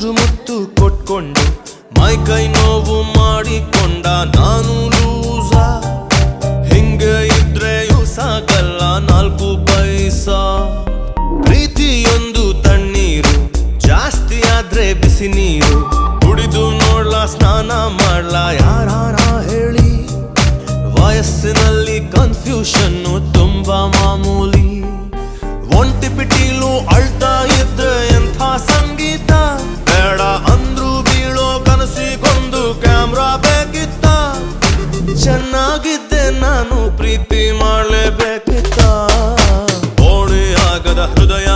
ಚೂರು ಮುತ್ತು ಕೊಟ್ಕೊಂಡು ಮೈ ಕೈ ನೋವು ಮಾಡಿಕೊಂಡ ನಾನು ಲೂಸ. ಹಿಂಗೆ ಇದ್ರೆಯೂ ಸಾಕಲ್ಲ 4 ಪೈಸಾ. ಪ್ರೀತಿಯೊಂದು ತಣ್ಣೀರು, ಜಾಸ್ತಿ ಆದ್ರೆ ಬಿಸಿ ನೀರು. ಕುಡಿದು ನೋಡ್ಲಾ, ಸ್ನಾನ ಮಾಡ್ಲಾ, ಯಾರಾರ ಹೇಳಿ. ವಯಸ್ಸಿನಲ್ಲಿ ಕನ್ಫ್ಯೂಷನ್ನು ತುಂಬಾ ಮಾಮೂಲಿ. ಒಂಟಿ ಪಿಟೀಲು ಅಳ್ತಾ ಇದ್ರೆ ಎಂಥ ಸಂಗೀತ. ಬೇಡ ಅಂದ್ರು ಬೀಳೋ ಕನಸಿಗೊಂದು ಕ್ಯಾಮ್ರಾ ಬೇಕಿತ್ತ. ಚೆನ್ನಾಗಿದ್ದೆ ನಾನು, ಪ್ರೀತಿ ಮಾಡಲೇಬೇಕಿತ್ತ. ಓಣಿ ಆಗದ ಹೃದಯ